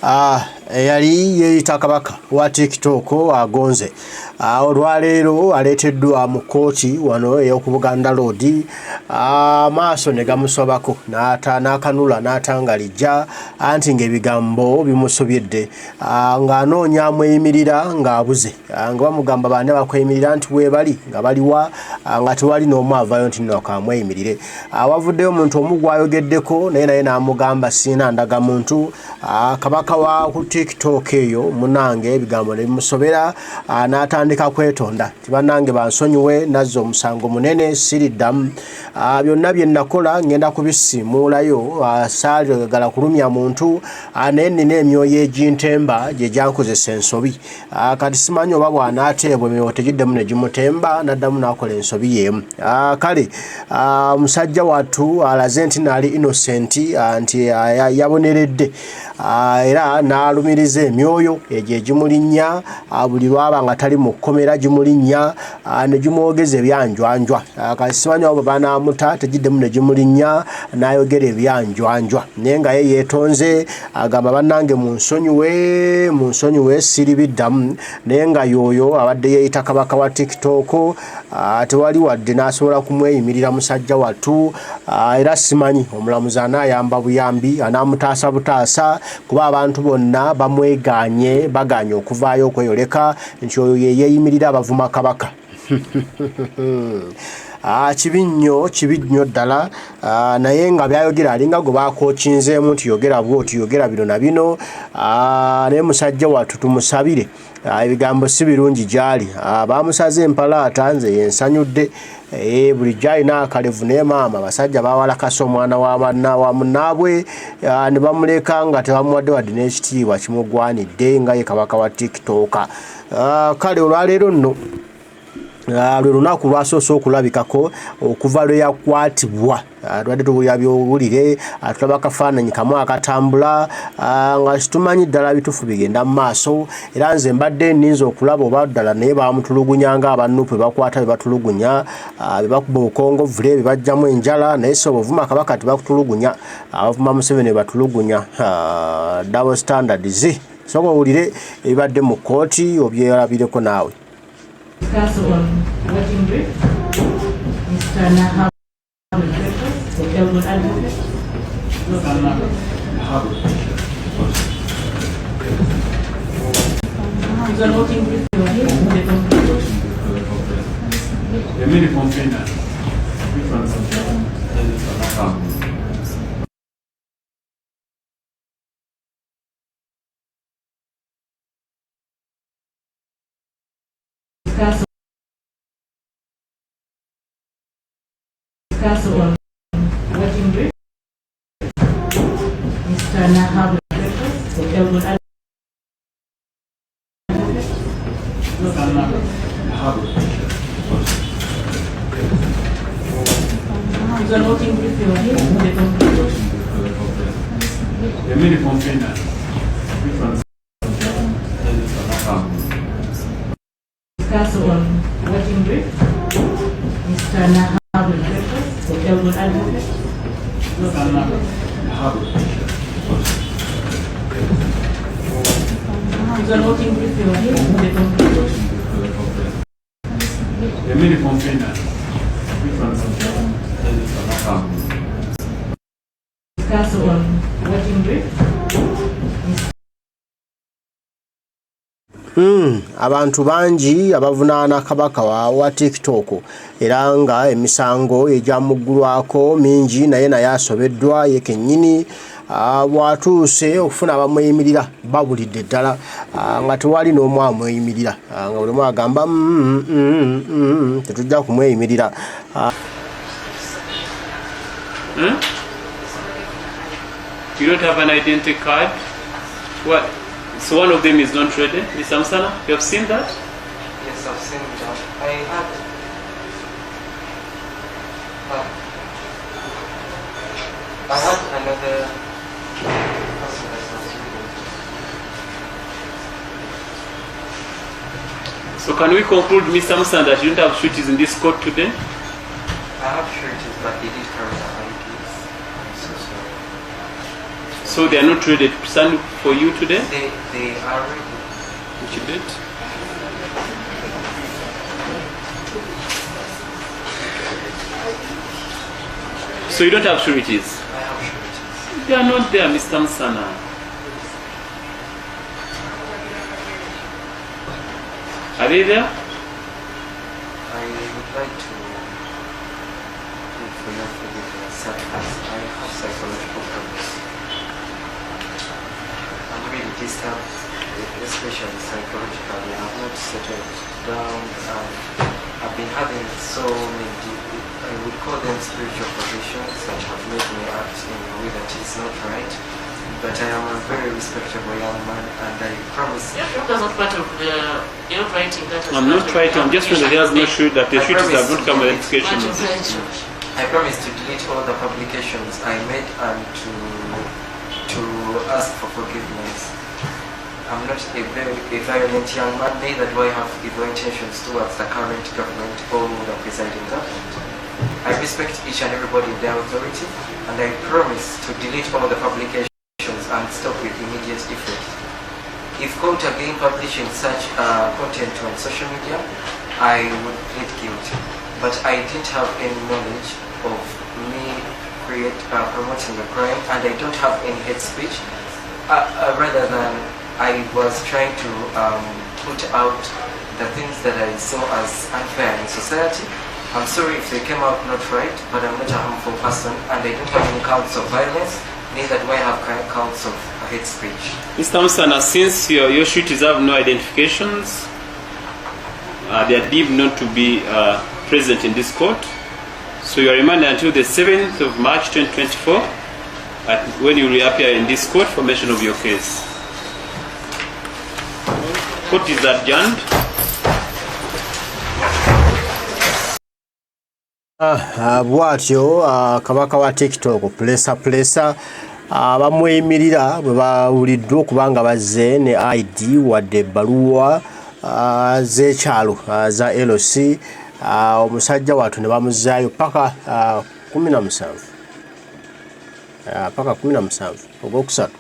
yali yeeyita kabaka wa TikTok agonze olwaleero aleeteddwa mu Koti wano ey'oku Buganda Road maaso ne gamusobako n'akanula n'atangalijja anti ng'ebigambo bimusobyedde ng'anoonya amweyimirira ng'abuze nga bamugamba baane bakweyimirira nti weebali nga baliwa nga tewali n'omu avaayo nti nno akamweyimirire wavuddeyo omuntu omu gwayogeddeko naye n'amugamba siina ndagamuntu kabaka wa ku TikTok eyo munange ebigambo ne bimusobera n'atandika kwetonda tibannange bansonyiwe nazza omusango munene siriddamu byonna bye nakola ngenda kubisimuulayo saalagala kulumya muntu naye nnina emyoyo egintemba gye gyankozesa ensobi kati simanyi oba bw'anaateebwa emyoyo tegiddemu ne gimutemba n'addamu n'akola ensobi yeemu kale omusajja wattu alaze nti naali innocent nti yaboneredde era n'alumiriza emyoyo egyo egimulinnya buli lwaba nga tali mu kkomera gimulinnya ne gimwogeza ebyanjwanjwa kati simanyi oba banaamuta tegiddemu ne gimulinnya n'ayogera ebyanjwanjwa naye nga ye yeetonze agamba bannange munsonyiwe siribiddamu naye nga y'oyo abadde yeeyita kabaka wa TikTok tewali wadde n'asobola kumweyimirira musajja wattu era simanyi omulamuzi anaayamba buyambi anaamutaasa butaasa kuba abantu bonna bamwegaanye bagaanye okuvaayo okweyoleka nti oyo ye yeeyimirira abavuma kabaka kibi nnyo ddala naye nga byayogera alinga gwe bakookinzeemu nti yogera bw'oti yogera bino na bino naye musajja wattu tumusabire ebigambo si birungi gy'ali bamusaze empalaata nze yensanyudde bulijjo alina akalevu naye maama abasajja bawalakasa omwana wa munnaabwe ne bamuleka nga tebamuwadde wadde n'ekitiibwa kimugwanidde nga ye kabaka wa TikTok kale olwaleero nno lwe lunaku lwasoose okulabikako okuva lwe yakwatibwa twadde tuwulira byowulire tulaba akafaananyi kamu akatambula nga situmanyi ddala bituufu bigenda mu maaso era nze mbadde nninza okulaba oba ddala naye bamutulugunya nga abannupu bebakwata bebatulugunya bebakuba obukongovule bebajjamu enjala naye so obuvuma kabaka tebakutulugunya abavuma Museveni bebatulugunya double standards soka owulire ebibadde mu Koti obyerabireko naawe. Discuss on voting brief. Mr. Nahab, the elder advocate. Is on voting brief. The many complainants. Which one? Discuss on voting brief. Mr. Nahab, the elder advocate. Is on voting brief. The many complainants. Which one? Discuss on voting brief. Mr. Nahab, the elder advocate. Is on voting brief. The many complainants. Which one? Discuss on voting brief. Abantu bangi abavunaana kabaka wa TikTok era nga emisango egyamuggulwako mingi naye asobeddwa ye kennyini bw'atuuse okufuna abamweyimirira babulidde ddala nga tewali n'omu amweyimirira nga buli omu agamba tetujja kumweyimirira. You don't have an identity card? What? So one of them is not ready. Mr. Musana, you have seen that? Yes, I've seen that. I had another person that was reading. So can we conclude, Mr. Musana, that you don't have sureties in this court today? I have sureties, but they did carry the IDs. I'm so sorry. So they are not ready to stand for you today? They are ready. Which date? So you don't have sureties? I have sureties. They are not there, Mr. Msana. Are they there? I would like to look for your forgiveness as I have psychological problems. I'm really disturbed, especially psychologically. I have not settled down and I've been having so many, I would call them spiritual positions that have made me act in a way that is not right. But I am a very respectable young man and I promise... That's not part of the... You're not writing that. I'm not writing, I'm just saying that there's no shoot, that the shooters have not come with education. I promise to delete all the publications I made and to ask for forgiveness. I'm not a violent young man, neither do I have evil intentions towards the current government or the presiding government. I respect each and everybody in their authority, and I promise to delete all the publications and stop with immediate effect. If caught again publishing such content on social media, I would plead guilty. But I didn't have any knowledge of me promoting a crime, and I don't have any hate speech. Rather than I was trying to put out the things that I saw as unfair in society. I'm sorry if they came out not right, but I'm not a harmful person and I don't have any counts of violence, neither do I have counts of hate speech. Mr. Musana, since your shooters have no identifications, they are deemed not to be present in this court. So you are remanded until the 7th of March 2024 when you reappear in this court for mention of your case. Court is adjourned. Bwatyo kabaka wa TikTok plesa Bamweyimilira bwe bawuliddwa okubanga bazze ne ID wadde ebbaluwa z'ekyalo za LC omusajja wattu ne bamuzaayo paka 17 paka 17 ogwokusatu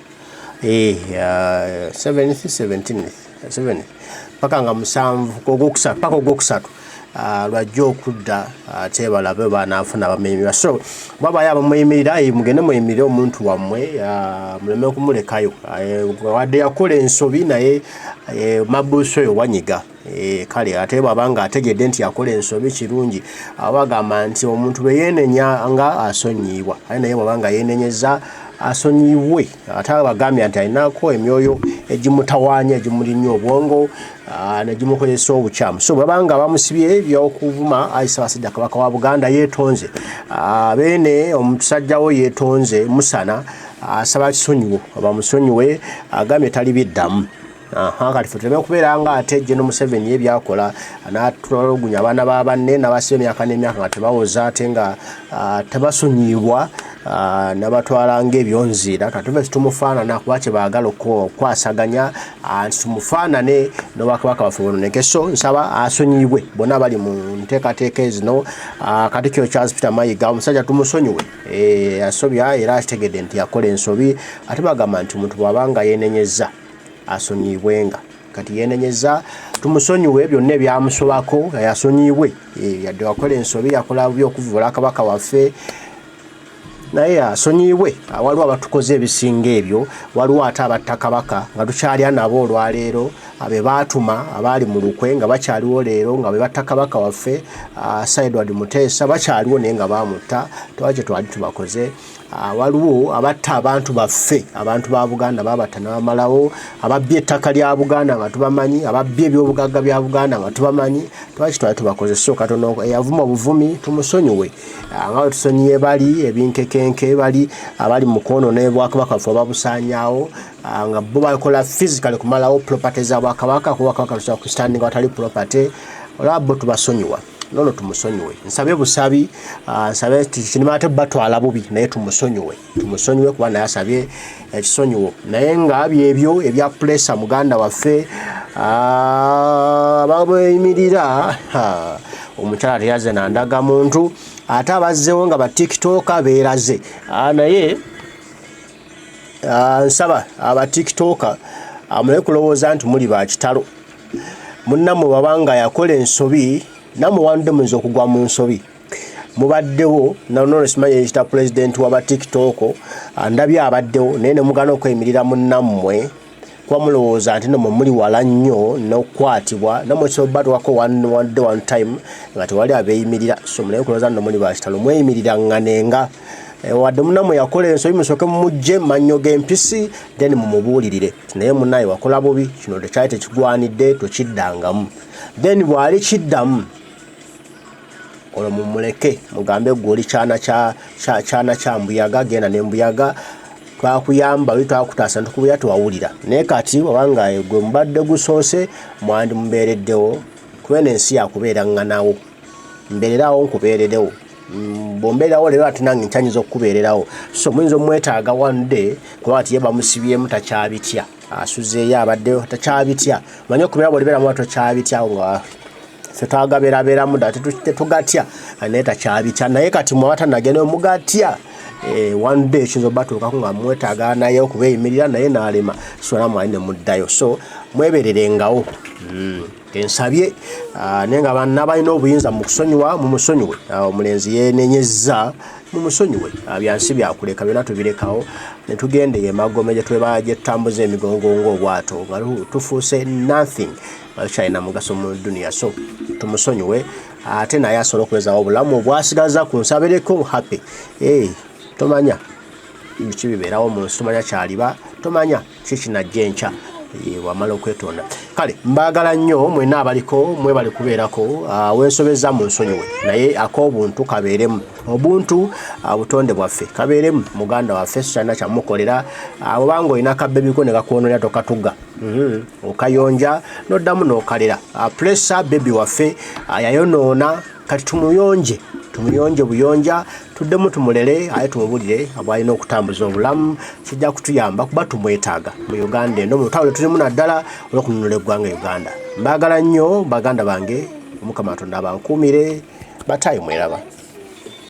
7 paka nga 7 ogwokusatu paka ogwokusatu lwajja okudda ate balabe banaafuna Bamweyimilira. So baba yaba Bamweyimirira mugende mweyimirire omuntu wammwe muleme okumulekayo wadde yakola ensobi naye mabuuso oyo wanyiga kale ate bwabanga ategedde nti yakola ensobi kirungi abagamba nti omuntu bwe yeenenya nga asonyiibwa aye naye bwabanga yeenenyeza asonyiibwe ate abagambye nti alinako emyoyo egimutawaanya egimulinnye obwongo negimukozesa obukyamu. So bwabanga bamusibye ebyokuvuma ayisa basajja kabaka wa Buganda yeetonze beene omusajjawo yeetonze musana asaba kisonyiwo bamusonyiwe agambye tali biddamu. Kati ffe tuleme okubeera nga ate General Museveni ebyakola n'atulugunya abaana ba banne n'abasiba emyaka n'emyaka nga tebawoza ate nga tebasonyiibwa n'abatwala ng'ebyonziira. Kati tuve tumufaanana kuba kye baagala okukwasaganya nti tumufaanane n'obwakabaka baffe bononeke. So nsaba asonyiibwe bonna bali mu nteekateeka ezino. Katikkiro Charles Peter Mayiga omusajja tumusonyiwe asobya era akitegedde nti yakola ensobi ate bagamba nti omuntu bw'abanga yeenenyezza asonyiibwenga. Kati yeenenyeza tumusonyiwe byonna ebyamusobako yasonyiibwe yadde wakola ensobi yakola by'okuvula kabaka waffe naye asonyiibwe. Waliwo abatukoze ebisinga ebyo, waliwo ate abatta kabaka nga tukyalya nabo olwaleero abe baatuma abaali mu lukwe nga bakyaliwo leero nga be batta kabaka waffe Edward Muteesa bakyaliwo naye nga baamutta tewakye twali tubakoze. Waliwo abatta abantu baffe abantu ba Buganda babatta n'abamalawo ababbye ettaka lya Buganda nga tubamanyi ababbye ebyobugagga bya Buganda nga tubamanyi twaki twali tubakoze. So katono eyavuma obuvumi tumusonyiwe nga tusonyiye bali ebinkekenke bali abali mu kono ne bwakabaka ffe babusaanyaawo nga bo bakola physically kumalawo property za bwakabaka kuba kabaka tusobola kustandinga watali property olwabo tubasonyiwa. Nono tumusonyiwe nsabe busabi nsabe kinima ate batwala bubi naye tumusonyiwe kuba naye asabye ekisonyiwo naye nga byebyo ebya pressure muganda waffe Bamweyimirira omukyala teyaze nandaga muntu ate abazzewo nga ba TikTok beeraze naye nsaba aba TikToker amule kulowooza nti muli ba kitalo munnammwe babanga yakola ensobi nammwe wandde muyinza okugwa mu nsobi mubaddewo nanono simanyi ekita president waba TikTok ndabye abaddewo naye ne mugana okweyimirira munnammwe kuba mulowooza nti nomwe muli wala nnyo n'okukwatibwa nammwe kisobatwako one time nga tewali abeeyimirira so mulabe kulowooza nno muli ba kitalo mweyimirira ŋŋanenga wadde munnammwe yakola ensobi musooke mumugje mannyo g'empisi then mumubuulirire naye munnaye wakola bubi kino tekyali tekigwanidde tokiddangamu then bw'ali kiddamu olwo mumuleke mugambe gwoli kyana kya mbuyaga genda ne mbuyaga twakuyamba oli twakutaasa ntukubuya tewawulira naye kati wabanga gwe mubadde gusoose mwandi mubeereddewo kubena ensi yakubeera ŋŋanawo mbeererawo nkubeererewo bombeerawo leero ate nange nkyanyiza okukubeererawo so muyinza omwetaaga one day kuba ati ye bamusibyemu takyabitya asuzeeyo abaddeyo takyabitya manye okubeera bwolibeera muba tokyabityawo nga ffe twagabeerabeeramu dda tetugatya naye takyabitya naye kati mwaba nagenda mugatya one day kiyinza obatuukako nga mwetaaga naye okubeeyimirira naye n'alema sona mwali ne muddayo so mwebeererengawo ensabye naye nga banna balina obuyinza mu kusonyiwa mumusonyiwe omulenzi yeenenyezza mumusonyiwe byansi byakuleka byonna tubirekawo ne tugenda emagome gye tutambuza emigongo ng'obwato nga tufuuse nothing kyalina mugaso mu duniya so tumusonyiwe ate naye asobola okuwezawo obulamu obwasigaza ku nsabireko happy tomanya biki bibeerawo mu nsi tomanya kyaliba tomanya kikinajja enkya wamala okwetonda kale mbaagala nnyo mwenna abaliko mwebali kubeerako wensobeza mu nsonyiwe naye ak'obuntu kabeeremu obuntu butonde bwaffe kabeeremu muganda waffe sikyalina kyamukolera obanga olina akabebiko ne gakwonolera tokatuga okayonja n'oddamu n'okalera pressure bebi waffe yayonoona kati tumuyonje buyonja tuddemu tumulere aye tumubulire abwalina okutambuza obulamu kijja kutuyamba kuba tumwetaaga mu Uganda eno mu lutalo tulimu naddala olw'okununula eggwanga Uganda mbaagala nnyo baganda bange Omukama Katonda abankuumire batayi mweraba